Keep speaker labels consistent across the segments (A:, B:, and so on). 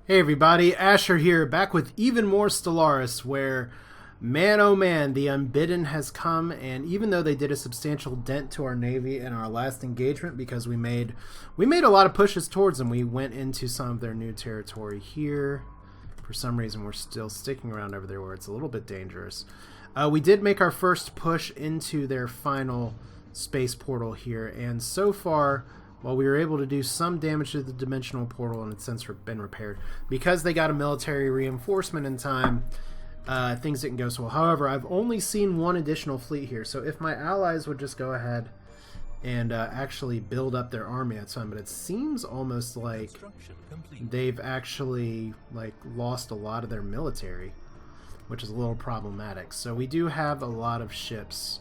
A: Hey everybody, Asher here, back with even more Stellaris, where, man oh man, the Unbidden has come, and even though they did a substantial dent to our Navy in our last engagement, because we made a lot of pushes towards them, we went into some of their new territory here. For some reason, we're still sticking around over there where it's a little bit dangerous. We did make our first push into their final space portal here, and so far, while we were able to do some damage to the dimensional portal and it's since been repaired, because they got a military reinforcement in time, things didn't go so well. However, I've only seen one additional fleet here, so if my allies would just go ahead and actually build up their army, that's fine. But it seems almost like they've actually lost a lot of their military, which is a little problematic. So we do have a lot of ships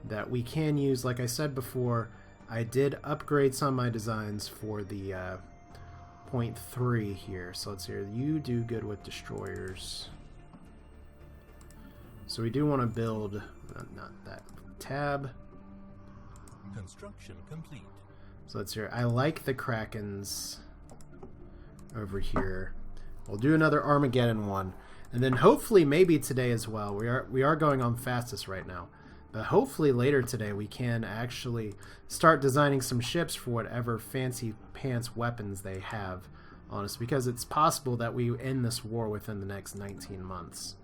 A: that we can use. Like I said before, I did upgrade some of my designs for the point 3 here. So let's hear you do good with destroyers. So we do want to build not that tab.
B: Construction complete.
A: So let's hear. I like the Krakens over here. We'll do another Armageddon one, and then hopefully maybe today as well. We are going on fastest right now. But hopefully later today we can actually start designing some ships for whatever fancy pants weapons they have on us, because it's possible that we end this war within the next 19 months.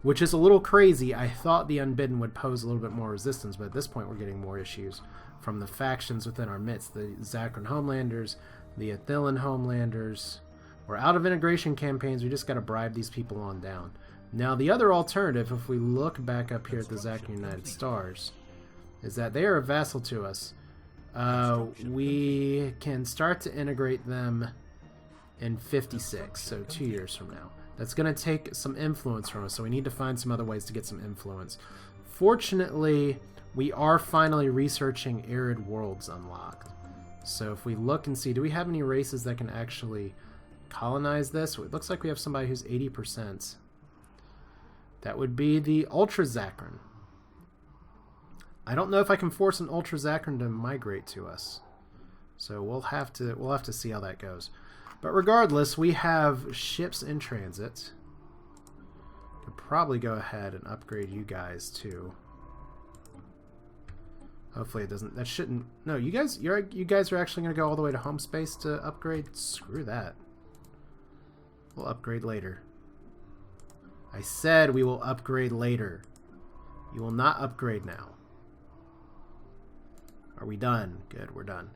A: Which is a little crazy. I thought the Unbidden would pose a little bit more resistance, but at this point we're getting more issues from the factions within our midst. The Zacran Homelanders, the Athilin Homelanders. We're out of integration campaigns, we just got to bribe these people on down. Now, the other alternative, if we look back up here at the Zacran United Stars, is that they are a vassal to us. We can start to integrate them in 56, so 2 years from now. That's going to take some influence from us, so we need to find some other ways to get some influence. Fortunately, we are finally researching arid worlds unlocked. So if we look and see, do we have any races that can actually colonize this? It looks like we have somebody who's 80%. That would be the Ultra Zacran. I don't know if I can force an Ultra Zacran to migrate to us, so we'll have to see how that goes. But regardless, we have ships in transit. Could probably go ahead and upgrade you guys too. Hopefully it doesn't. That shouldn't. No, you guys are actually going to go all the way to home space to upgrade. Screw that. We'll upgrade later. I said we will upgrade later. You will not upgrade now. Are we done? Good, we're done.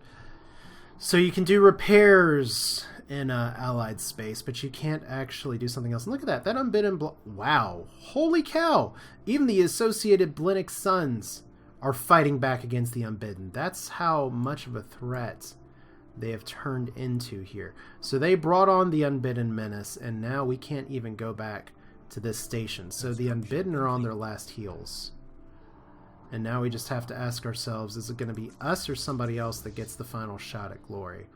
A: So you can do repairs in allied space, but you can't actually do something else. And look at that. That Unbidden... Wow. Holy cow. Even the associated Blinick Suns are fighting back against the Unbidden. That's how much of a threat they have turned into here. So they brought on the Unbidden menace, and now we can't even go back to this station. So the Unbidden are on their last heels. And now we just have to ask ourselves, is it going to be us or somebody else that gets the final shot at glory?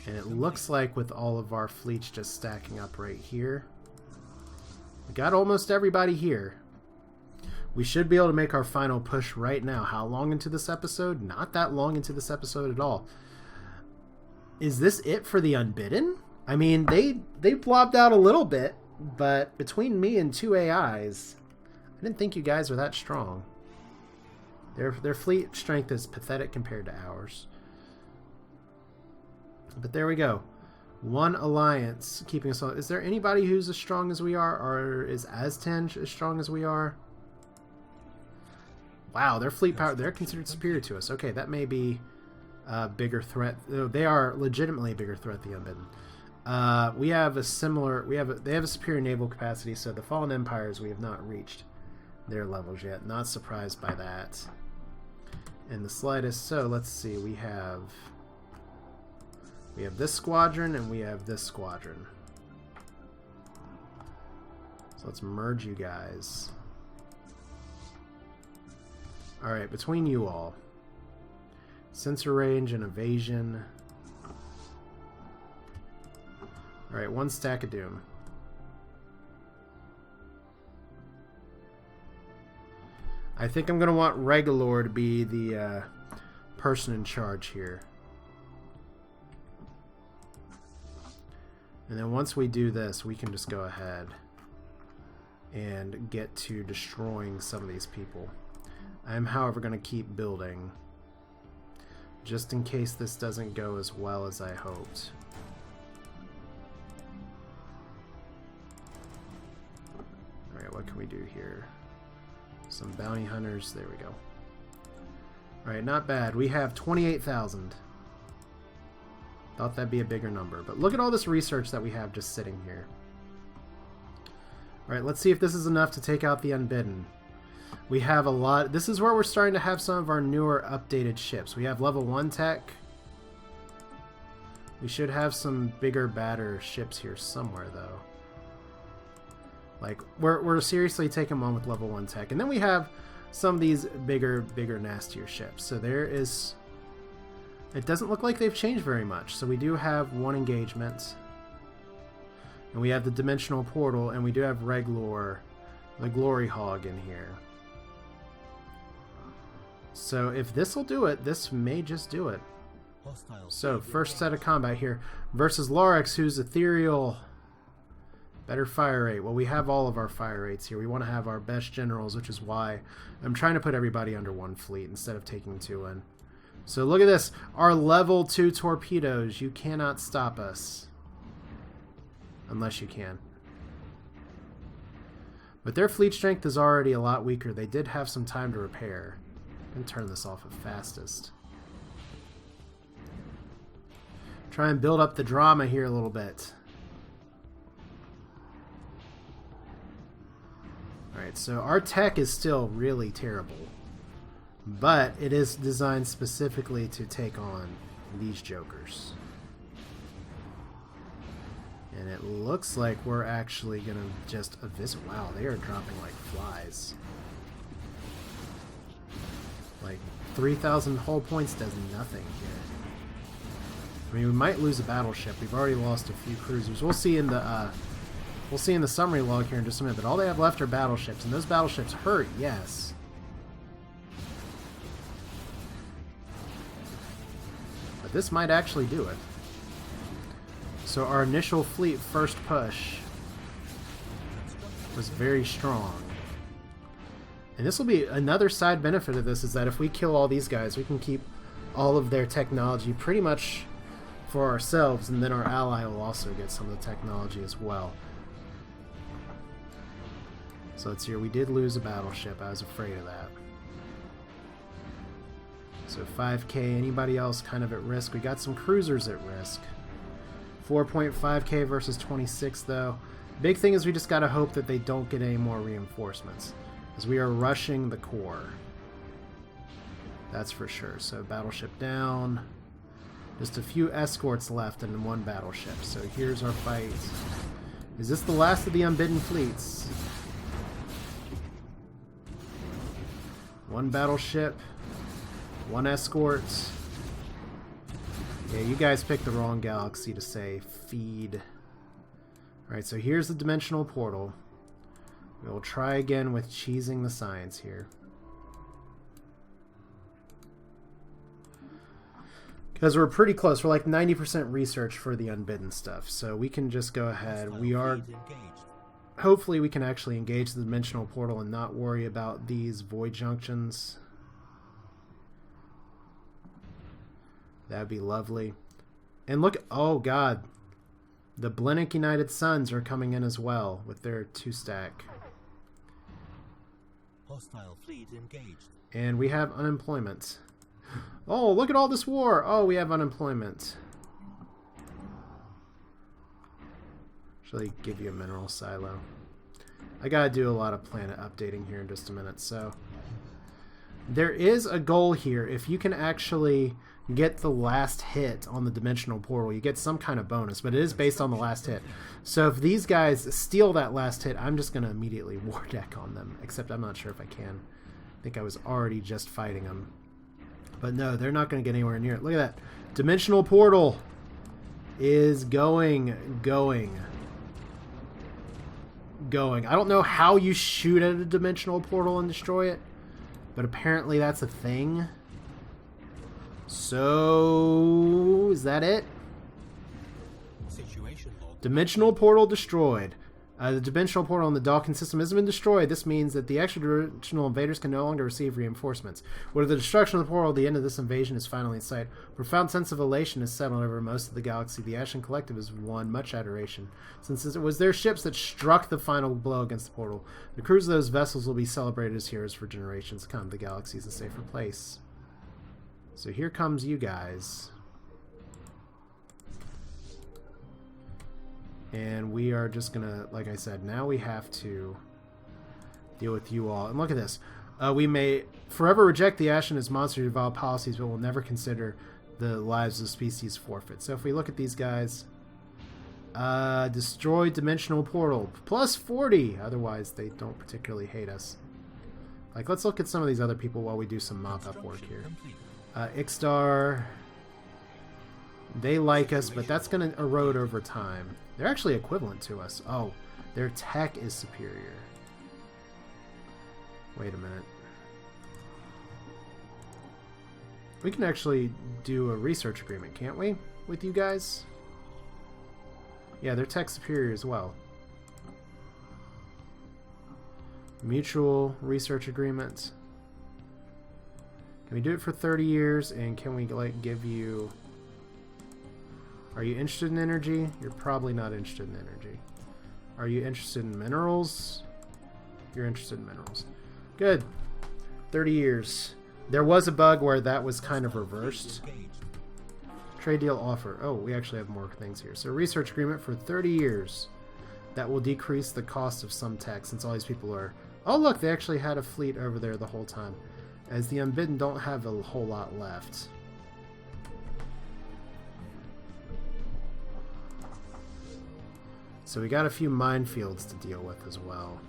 A: And it looks like with all of our fleets just stacking up right here, we got almost everybody here. We should be able to make our final push right now. How long into this episode? Not that long into this episode at all. Is this it for the Unbidden? I mean, they blobbed out a little bit, but between me and 2 AIs, I didn't think you guys were that strong. Their fleet strength is pathetic compared to ours. But there we go. One alliance keeping us on. Is there anybody who's as strong as we are? Or is Aztenge as strong as we are? Wow, their fleet power, they're considered superior to us. Okay, that may be a bigger threat. They are legitimately a bigger threat, the Unbidden. We have a similar... They have a superior naval capacity, so the Fallen Empires, we have not reached their levels yet. Not surprised by that in the slightest. So let's see. We have this squadron and we have this squadron. So let's merge you guys. Alright, between you all, sensor range and evasion. Alright, one stack of doom. I think I'm going to want Regalor to be the person in charge here. And then once we do this, we can just go ahead and get to destroying some of these people. I am, however, going to keep building just in case this doesn't go as well as I hoped. Alright, what can we do here? Some bounty hunters. There we go. Alright, not bad. We have 28,000. Thought that'd be a bigger number. But look at all this research that we have just sitting here. Alright, let's see if this is enough to take out the Unbidden. We have a lot. This is where we're starting to have some of our newer updated ships. We have level 1 tech. We should have some bigger, badder ships here somewhere, though. Like, we're seriously taking one with level 1 tech. And then we have some of these bigger, nastier ships. So there is... It doesn't look like they've changed very much. So we do have one engagement. And we have the Dimensional Portal. And we do have Reglor, the Glory Hog, in here. So if this will do it, this may just do it. So first set of combat here versus Larix, who's ethereal. Better fire rate. Well, we have all of our fire rates here. We want to have our best generals, which is why I'm trying to put everybody under one fleet instead of taking two in. So look at this. Our level 2 torpedoes. You cannot stop us. Unless you can. But their fleet strength is already a lot weaker. They did have some time to repair. And turn this off at fastest. Try and build up the drama here a little bit. Alright, so our tech is still really terrible. But it is designed specifically to take on these jokers. And it looks like we're actually going to just eviscerate. Wow, they are dropping like flies. Like 3,000 hull points does nothing here. I mean, we might lose a battleship. We've already lost a few cruisers. We'll see in the summary log here in just a minute. But all they have left are battleships, and those battleships hurt. Yes. But this might actually do it. So our initial fleet first push was very strong. And this will be another side benefit of this, is that if we kill all these guys, we can keep all of their technology pretty much for ourselves, and then our ally will also get some of the technology as well. So let's see, we did lose a battleship. I was afraid of that. So 5k, anybody else kind of at risk? We got some cruisers at risk. 4.5k versus 26 though. Big thing is we just gotta hope that they don't get any more reinforcements, as we are rushing the core. That's for sure. So battleship down. Just a few escorts left and one battleship. So here's our fight. Is this the last of the Unbidden fleets? One battleship. One escort. Yeah, you guys picked the wrong galaxy to say feed. Alright, so here's the Dimensional Portal. We will try again with cheesing the science here. Because we're pretty close. We're like 90% research for the Unbidden stuff. So we can just go ahead. We are... Hopefully we can actually engage the Dimensional Portal and not worry about these void junctions. That would be lovely. And look... Oh, God. The Blinick United Suns are coming in as well with their 2-stack.
B: Hostile fleet engaged.
A: And we have unemployment. Oh, look at all this war! Oh, we have unemployment. Shall I give you a mineral silo? I gotta do a lot of planet updating here in just a minute, so... There is a goal here. If you can actually get the last hit on the Dimensional Portal, you get some kind of bonus, but it is based on the last hit. So if these guys steal that last hit, I'm just going to immediately war deck on them, except I'm not sure if I can. I think I was already just fighting them. But no, they're not going to get anywhere near it. Look at that. Dimensional Portal is going. I don't know how you shoot at a Dimensional Portal and destroy it, but apparently that's a thing. So, is that it?
B: Situation log.
A: Dimensional portal destroyed. The dimensional portal in the Dawkins system has been destroyed. This means that the extra-dimensional invaders can no longer receive reinforcements. With the destruction of the portal, the end of this invasion is finally in sight. A profound sense of elation is settled over most of the galaxy. The Ashen Collective has won much adoration, since it was their ships that struck the final blow against the portal. The crews of those vessels will be celebrated as heroes for generations to come. The galaxy is a safer place. So here comes you guys. And we are just gonna, like I said, now we have to deal with you all. And look at this. We may forever reject the Ashen as monster devolved policies, but will never consider the lives of species forfeit. So if we look at these guys, destroy dimensional portal, plus 40. Otherwise, they don't particularly hate us. Like, let's look at some of these other people while we do some mop-up work here. Ixtar, they like us, but that's going to erode over time. They're actually equivalent to us. Oh, their tech is superior. Wait a minute. We can actually do a research agreement, can't we? With you guys? Yeah, their tech's superior as well. Mutual research agreement. Can we do it for 30 years? And can we, like, give you... Are you interested in energy? You're probably not interested in energy. Are you interested in minerals? You're interested in minerals. Good. 30 years. There was a bug where that was kind of reversed. Trade deal offer. Oh, we actually have more things here. So research agreement for 30 years. That will decrease the cost of some tech since all these people are... Oh, look, they actually had a fleet over there the whole time. As the Unbidden don't have a whole lot left. So we got a few minefields to deal with as well.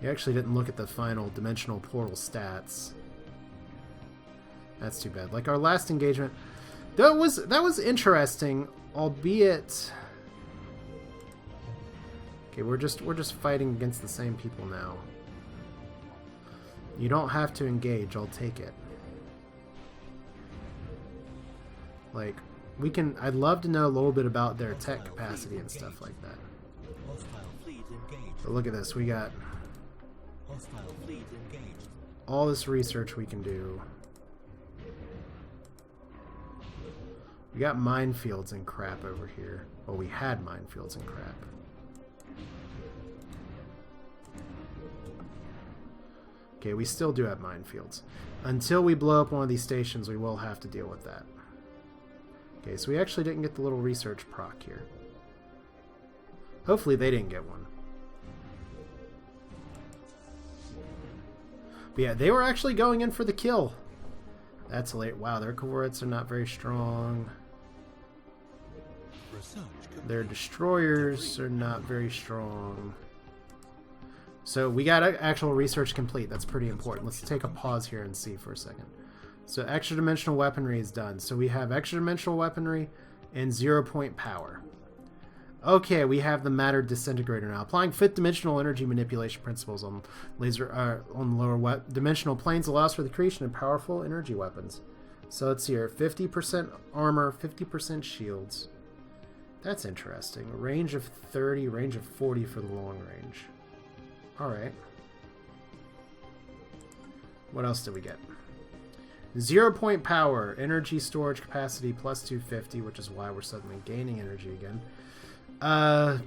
A: You actually didn't look at the final dimensional portal stats. That's too bad. Like our last engagement, that was interesting, albeit. Okay, we're just fighting against the same people now. You don't have to engage. I'll take it. Like. We can. I'd love to know a little bit about their tech capacity and stuff like that. But look at this. We got all this research we can do. We got minefields and crap over here. Well, we had minefields and crap. Okay, we still do have minefields. Until we blow up one of these stations, we will have to deal with that. Okay, so we actually didn't get the little research proc here. Hopefully they didn't get one. But yeah, they were actually going in for the kill. That's late. Wow, their cohorts are not very strong. Their destroyers are not very strong. So we got actual research complete. That's pretty important. Let's take a pause here and see for a second. So extra-dimensional weaponry is done. So we have extra-dimensional weaponry and 0-point power. Okay, we have the matter disintegrator now. Applying fifth-dimensional energy manipulation principles on on lower dimensional planes allows for the creation of powerful energy weapons. So let's see here. 50% armor, 50% shields. That's interesting. Range of 30, range of 40 for the long range. Alright. What else did we get? 0-point power, energy storage capacity plus 250, which is why we're suddenly gaining energy again.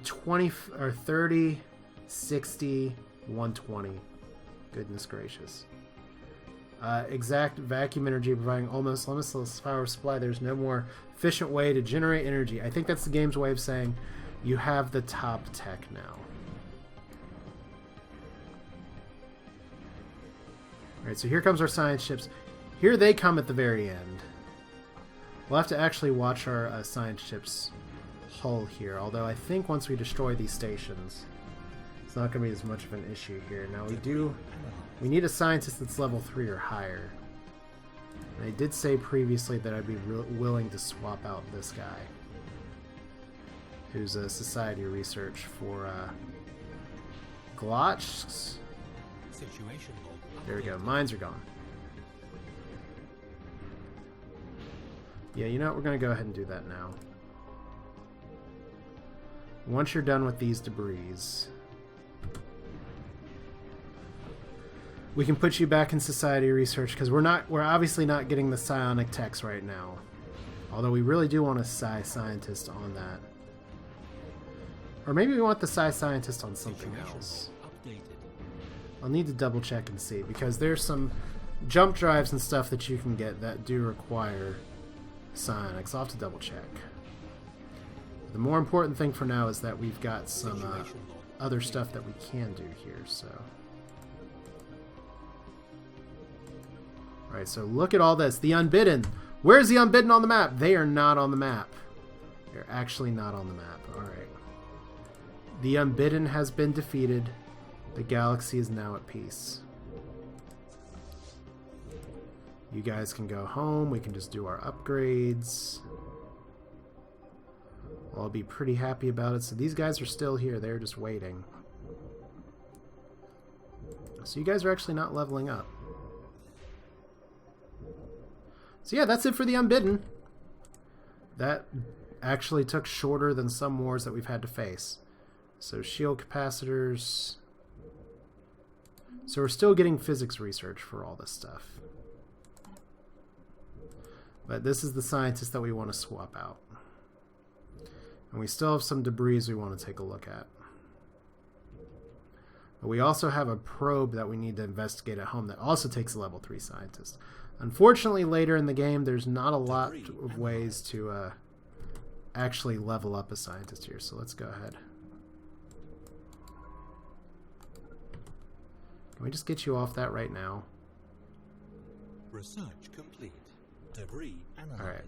A: 20 or 30, 60, 120. Goodness gracious. Exact vacuum energy, providing almost limitless power supply. There's no more efficient way to generate energy. I think that's the game's way of saying you have the top tech now. Alright, so here comes our science ships. Here they come at the very end. We'll have to actually watch our science ship's hull here, although I think once we destroy these stations, it's not going to be as much of an issue here. Now we need a scientist that's level 3 or higher. And I did say previously that I'd be willing to swap out this guy, who's a society research for Glotch. There we go, mines are gone. Yeah, you know what? We're going to go ahead and do that now. once you're done with these debris, we can put you back in society research, because we're obviously not getting the psionic techs right now. Although we really do want a psi scientist on that. Or maybe we want the psi scientist on something else. I'll need to double check and see, because there's some jump drives and stuff that you can get that do require psionics. I'll have to double check. The more important thing for now is that we've got some other stuff that we can do here, so... Alright, so look at all this. The Unbidden. Where's the Unbidden on the map? They are not on the map. They're actually not on the map. Alright. The Unbidden has been defeated. The galaxy is now at peace. You guys can go home. We can just do our upgrades. I'll be pretty happy about it. So these guys are still here. They're just waiting. So you guys are actually not leveling up. So yeah, that's it for the Unbidden. That actually took shorter than some wars that we've had to face. So shield capacitors. So we're still getting physics research for all this stuff. But this is the scientist that we want to swap out. And we still have some debris we want to take a look at. But we also have a probe that we need to investigate at home that also takes a level 3 scientist. Unfortunately, later in the game, there's not a lot of ways to actually level up a scientist here. So let's go ahead. Can we just get you off that right now?
B: Research complete. Debris analyzed.
A: All right.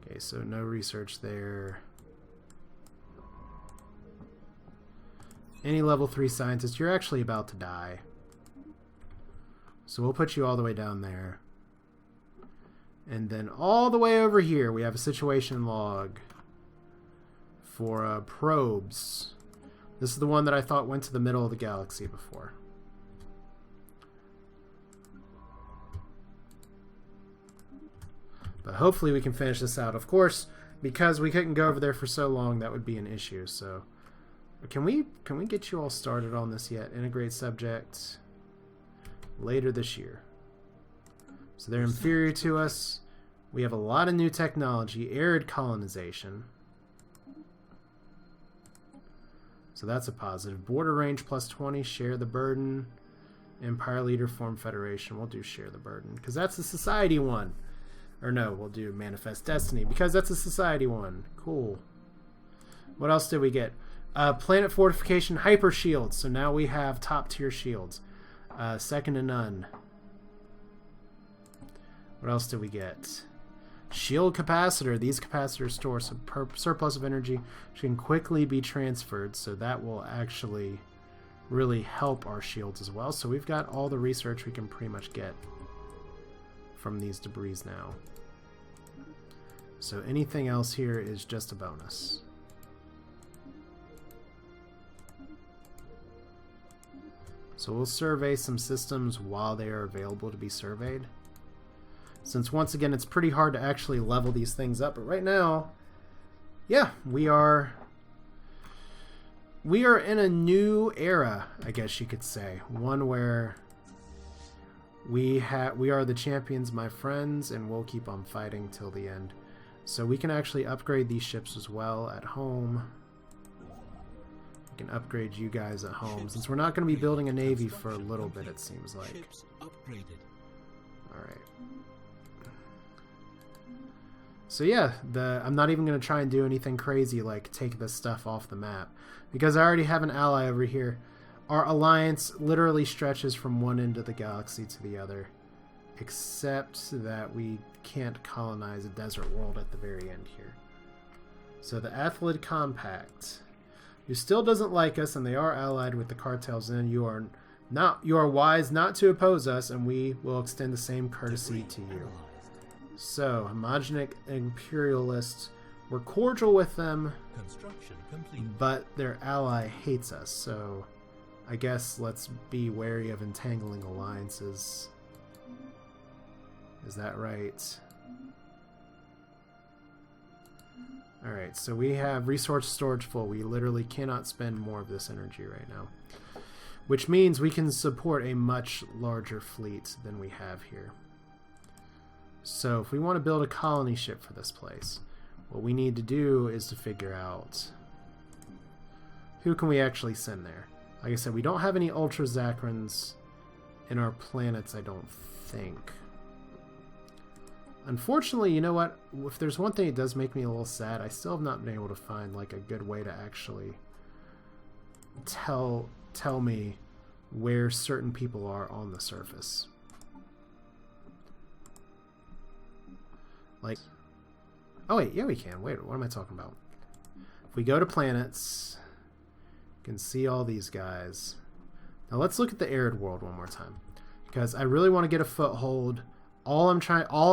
A: Okay, so no research there. Any level 3 scientist, you're actually about to die. So we'll put you all the way down there. And then all the way over here, we have a situation log for probes. This is the one that I thought went to the middle of the galaxy before. But hopefully we can finish this out. Of course, because we couldn't go over there for so long, that would be an issue. So, can we get you all started on this yet? Integrate subject later this year. So they're inferior to us. We have a lot of new technology. Arid colonization. So that's a positive. Border range plus 20. Share the burden. Empire leader form federation. We'll do share the burden because that's a society one. Or no, we'll do manifest destiny because that's a society one. Cool. What else did we get? Planet fortification hyper shields. So now we have top tier shields. Second to none. What else did we get? Shield capacitor. These capacitors store some surplus of energy which can quickly be transferred, so that will actually really help our shields as well. So we've got all the research we can pretty much get from these debris now. So anything else here is just a bonus. So we'll survey some systems while they are available to be surveyed. Since once again it's pretty hard to actually level these things up, but right now, yeah, we are in a new era, I guess you could say. One where we are the champions, my friends, and we'll keep on fighting till the end. So we can actually upgrade these ships as well at home. We can upgrade you guys at home, since we're not going to be building a navy for a little bit, it seems like.
B: Ships upgraded.
A: Alright. So yeah, I'm not even going to try and do anything crazy like take this stuff off the map, because I already have an ally over here. Our alliance literally stretches from one end of the galaxy to the other, except that we can't colonize a desert world at the very end here. So the Athlid Compact, who still doesn't like us, and they are allied with the cartels, and you are wise not to oppose us, and we will extend the same courtesy to you. So, homogenic imperialists, we're cordial with them,
B: Construction complete.
A: but their ally hates us, so I guess let's be wary of entangling alliances. Is that right? Alright, so we have resource storage full. We literally cannot spend more of this energy right now. Which means we can support a much larger fleet than we have here. So if we want to build a colony ship for this place, what we need to do is to figure out who can we actually send there. Like I said, we don't have any Ultra Zachrans in our planets, I don't think. Unfortunately, you know what? If there's one thing that does make me a little sad, I still have not been able to find like a good way to actually tell me where certain people are on the surface. Like, oh wait, yeah we can. Wait, what am I talking about? If we go to planets, you can see all these guys. Now let's look at the arid world one more time, because I really want to get a foothold. All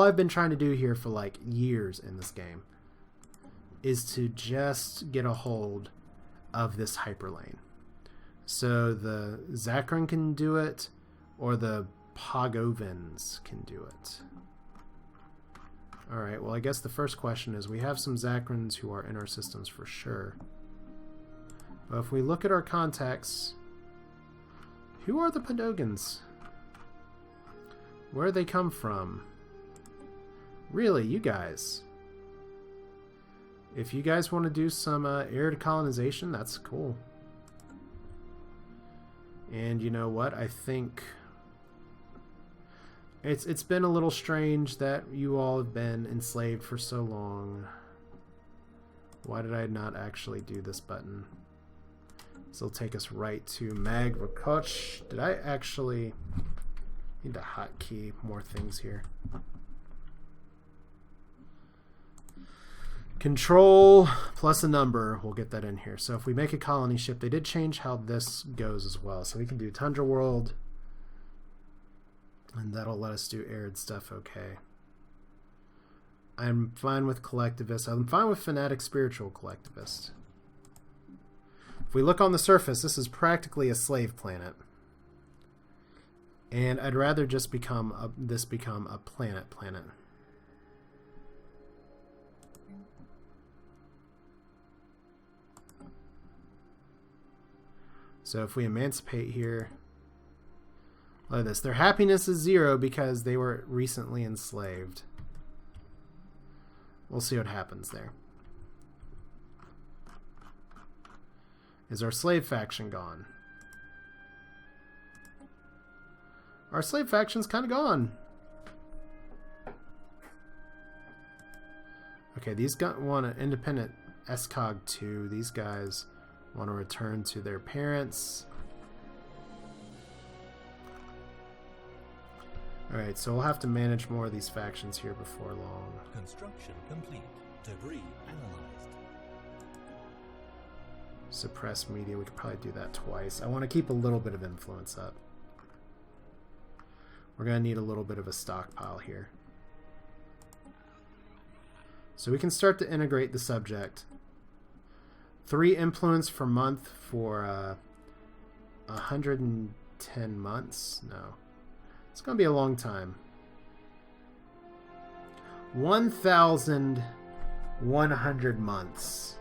A: I've been trying to do here for like years in this game is to just get a hold of this hyperlane. So the Zacran can do it, or the Pogovins can do it. Alright, well I guess the first question is, we have some Zacrans who are in our systems for sure. But if we look at our contacts, who are the Podogans? Where do they come from? Really, you guys. If you guys want to do some arid colonization, that's cool. And you know what? I think it's been a little strange that you all have been enslaved for so long. Why did I not actually do this button? This will take us right to Magvakoch. Did I actually need to hotkey more things here? Control plus a number. We'll get that in here. So if we make a colony ship, they did change how this goes as well. So we can do Tundra World, and that'll let us do arid stuff okay. I'm fine with Collectivist. I'm fine with Fanatically Spiritual Collectivist. If we look on the surface, this is practically a slave planet. And I'd rather just become a planet. So if we emancipate here, look at this. Their happiness is 0 because they were recently enslaved. We'll see what happens there. Is our slave faction gone? Our slave faction's kind of gone. Okay, these guys want an independent SCOG 2. These guys want to return to their parents. Alright, so we'll have to manage more of these factions here before long.
B: Construction complete. Debris analyzed.
A: Suppress media, we could probably do that twice. I want to keep a little bit of influence up. We're going to need a little bit of a stockpile here. So we can start to integrate the subject. 3 influence per month for 110 months? No. It's going to be a long time. 1,100 months.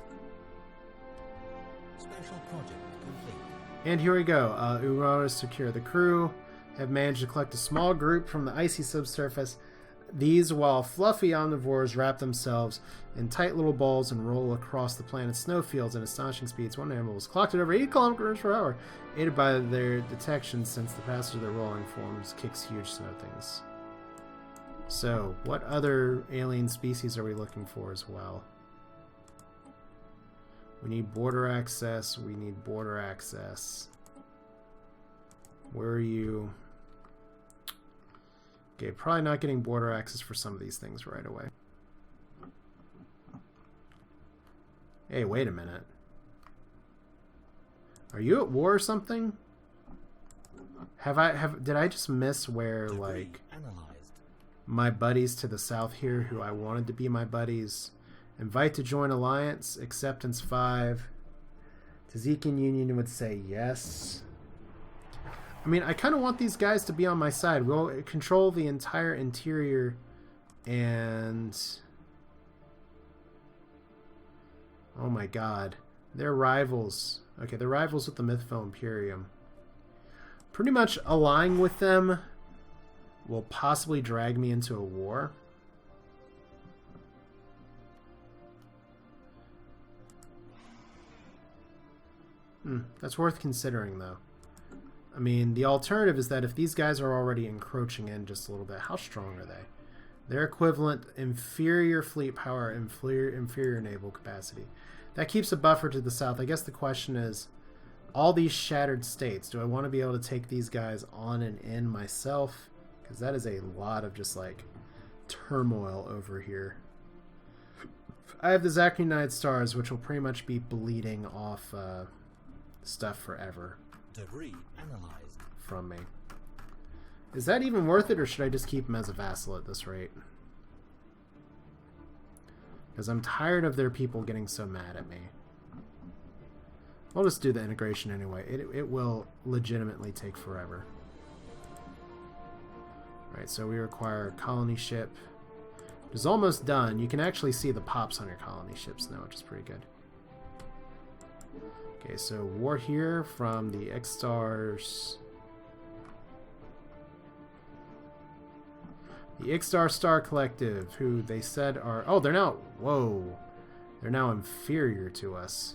B: Special project complete.
A: And here we go. Urara secure. The crew have managed to collect a small group from the icy subsurface. These, while fluffy omnivores, wrap themselves in tight little balls and roll across the planet's snowfields at astonishing speeds. One animal was clocked at over 80 kilometers per hour, aided by their detection since the passage of their rolling forms kicks huge snow things. So, what other alien species are we looking for as well? We need border access. We need border access. Where are you? Okay, probably not getting border access for some of these things right away. Hey, wait a minute. Are you at war or something? Did I just miss where, like,
B: Analyzed.
A: my buddies to the south here, who I wanted to be my buddies, invite to join alliance, acceptance 5. Tazikian Union would say yes. I mean, I kind of want these guys to be on my side. We'll control the entire interior and... Oh my god. They're rivals. Okay, they're rivals with the Mythville Imperium. Pretty much allying with them will possibly drag me into a war. That's worth considering, though. I mean, the alternative is that if these guys are already encroaching in just a little bit, how strong are they? Their equivalent, inferior fleet power, inferior naval capacity. That keeps a buffer to the south. I guess the question is, all these shattered states, do I want to be able to take these guys on and in myself? Because that is a lot of just, like, turmoil over here. I have the Zach United Stars, which will pretty much be bleeding off stuff forever.
B: Debris analyzed.
A: From me. Is that even worth it, or should I just keep them as a vassal at this rate? Because I'm tired of their people getting so mad at me. I'll just do the integration anyway. It will legitimately take forever. Alright, so we require a colony ship. It's almost done. You can actually see the pops on your colony ships now, which is pretty good. Okay, so war here from the X-Stars. The Ixtar Star Collective, who they said are... Oh, they're now... Whoa. They're now inferior to us.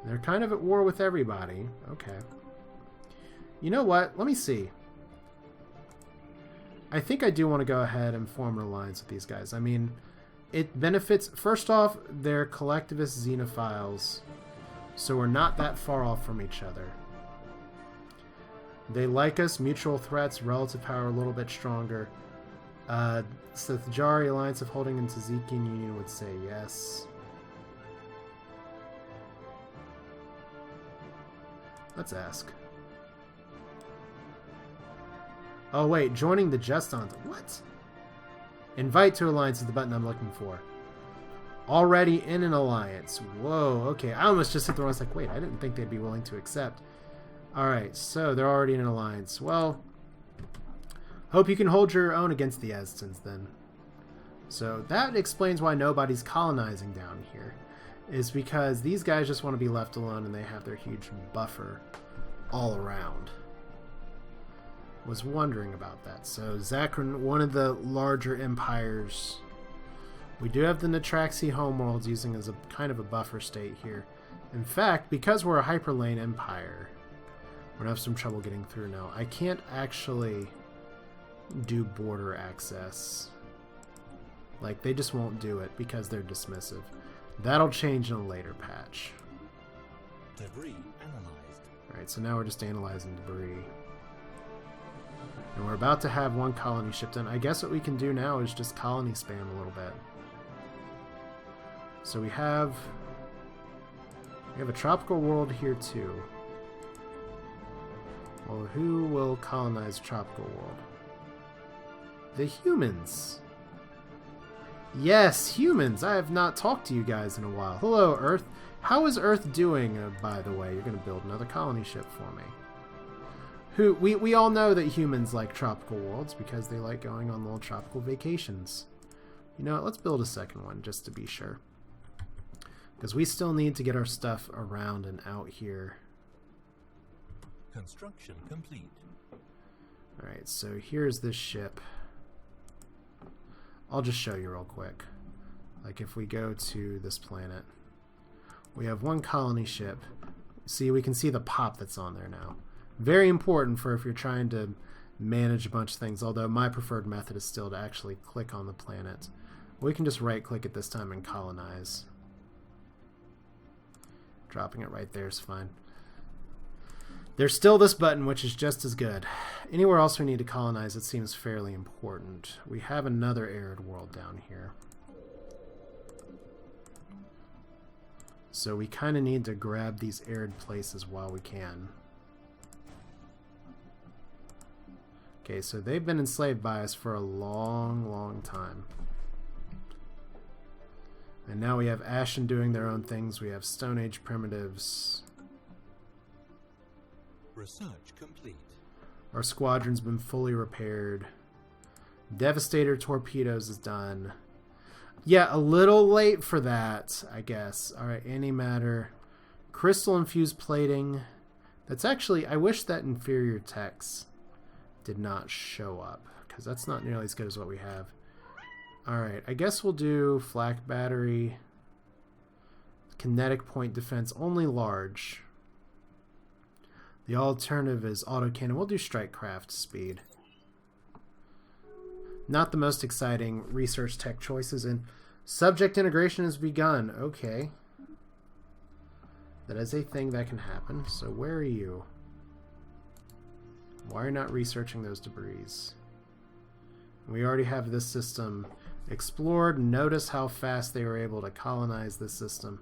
A: They're kind of at war with everybody. Okay. You know what? Let me see. I think I do want to go ahead and form an alliance with these guys. I mean, it benefits... First off, they're collectivist xenophiles, so we're not that far off from each other. They like us, mutual threats, relative power a little bit stronger. So the Jari Alliance of Holding and Tzazikian Union would say yes. Let's ask. Oh wait, joining the Justons. What? Invite to alliance is the button I'm looking for. Already in an alliance. Whoa, okay. I almost just hit the wrong. I was like, wait, I didn't think they'd be willing to accept. Alright, so they're already in an alliance. Well, hope you can hold your own against the Aztans then. So that explains why nobody's colonizing down here. Is because these guys just want to be left alone and they have their huge buffer all around. Was wondering about that. So Zakran, one of the larger empires. We do have the Natraxi homeworlds using as a kind of a buffer state here. In fact, because we're a hyperlane empire, we're going to have some trouble getting through now. I can't actually do border access. Like, they just won't do it because they're dismissive. That'll change in a later patch.
B: Debris analyzed.
A: Alright, so now we're just analyzing debris. And we're about to have one colony shipped in. I guess what we can do now is just colony spam a little bit. So we have a tropical world here too. Well, who will colonize tropical world? The humans. Yes, humans. I have not talked to you guys in a while. Hello, Earth. How is Earth doing, by the way? You're going to build another colony ship for me. We all know that humans like tropical worlds because they like going on little tropical vacations. You know what? Let's build a second one just to be sure. Because we still need to get our stuff around and out here.
B: Construction complete.
A: Alright, so here's this ship. I'll just show you real quick. Like if we go to this planet, we have one colony ship. See, we can see the pop that's on there now. Very important for if you're trying to manage a bunch of things, although my preferred method is still to actually click on the planet. We can just right click it this time and colonize. Dropping it right there is fine. There's still this button, which is just as good. Anywhere else we need to colonize, it seems fairly important. We have another arid world down here. So we kind of need to grab these arid places while we can. Okay, so they've been enslaved by us for a long, long time. And now we have Ashen doing their own things. We have Stone Age primitives.
B: Research complete.
A: Our squadron's been fully repaired. Devastator torpedoes is done. Yeah, a little late for that, I guess. Alright, antimatter. Crystal infused plating. That's actually, I wish that inferior text did not show up, because that's not nearly as good as what we have. Alright, I guess we'll do flak battery. Kinetic point defense, only large. The alternative is autocannon. We'll do strike craft speed. Not the most exciting research tech choices. And subject integration has begun. Okay. That is a thing that can happen. So where are you? Why are you not researching those debris? We already have this system explored. Notice how fast they were able to colonize this system.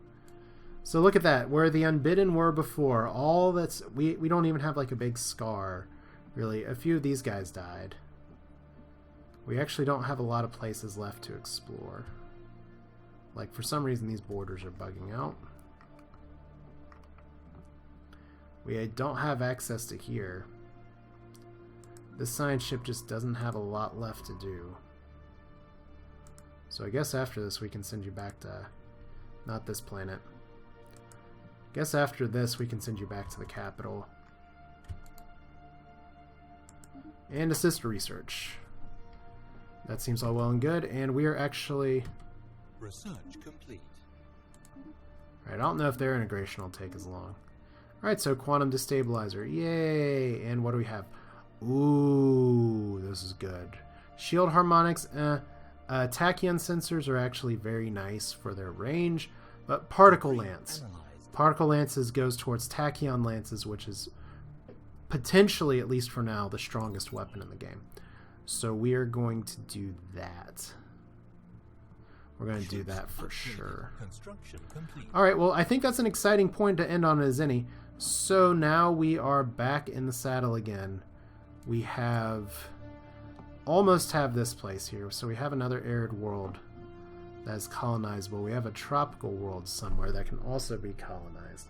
A: So look at that. Where the Unbidden were before. All that's... We don't even have like a big scar. Really. A few of these guys died. We actually don't have a lot of places left to explore. Like, for some reason, these borders are bugging out. We don't have access to here. This science ship just doesn't have a lot left to do. So I guess after this we can send you back to... Not this planet. I guess after this we can send you back to the capital. And assist research. That seems all well and good, and we are actually...
B: Research complete.
A: Alright, I don't know if their integration will take as long. Alright, so quantum destabilizer. Yay! And what do we have? Ooh, this is good. Shield harmonics, tachyon sensors are actually very nice for their range, but particle lance. Particle lances goes towards tachyon lances, which is potentially, at least for now, the strongest weapon in the game. So we are going to do that. We're going to do that for sure. Alright, well, I think that's an exciting point to end on as any. So now we are back in the saddle again. We have... almost have this place here. So we have another arid world that is colonizable. We have a tropical world somewhere that can also be colonized.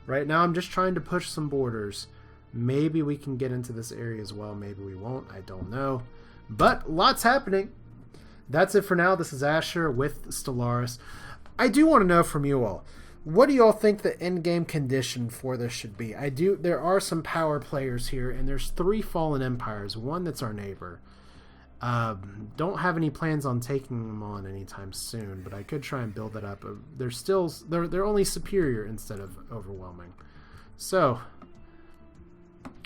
A: Right now I'm just trying to push some borders. Maybe we can get into this area as well. Maybe we won't. I don't know. But lots happening. That's it for now. This is Asher with Stellaris. I do want to know from you all, what do you all think the end-game condition for this should be? There are some power players here, and there's 3 fallen empires. One that's our neighbor. Don't have any plans on taking them on anytime soon, but I could try and build that up. They're only superior instead of overwhelming. So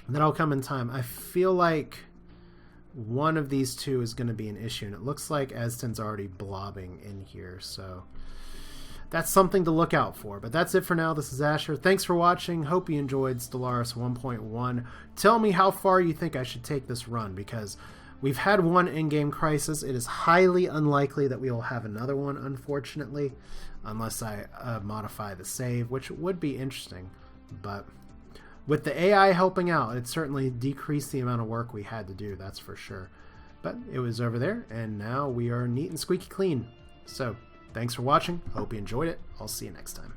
A: that'll come in time. I feel like one of these two is going to be an issue, and it looks like Azten's already blobbing in here, so that's something to look out for. But that's it for now. This is Asher. Thanks for watching. Hope you enjoyed Stellaris 1.1. Tell me how far you think I should take this run, because we've had one in-game crisis. It is highly unlikely that we will have another one, unfortunately, unless I modify the save, which would be interesting. But with the AI helping out, it certainly decreased the amount of work we had to do, that's for sure. But it was over there, and now we are neat and squeaky clean. So, thanks for watching. Hope you enjoyed it. I'll see you next time.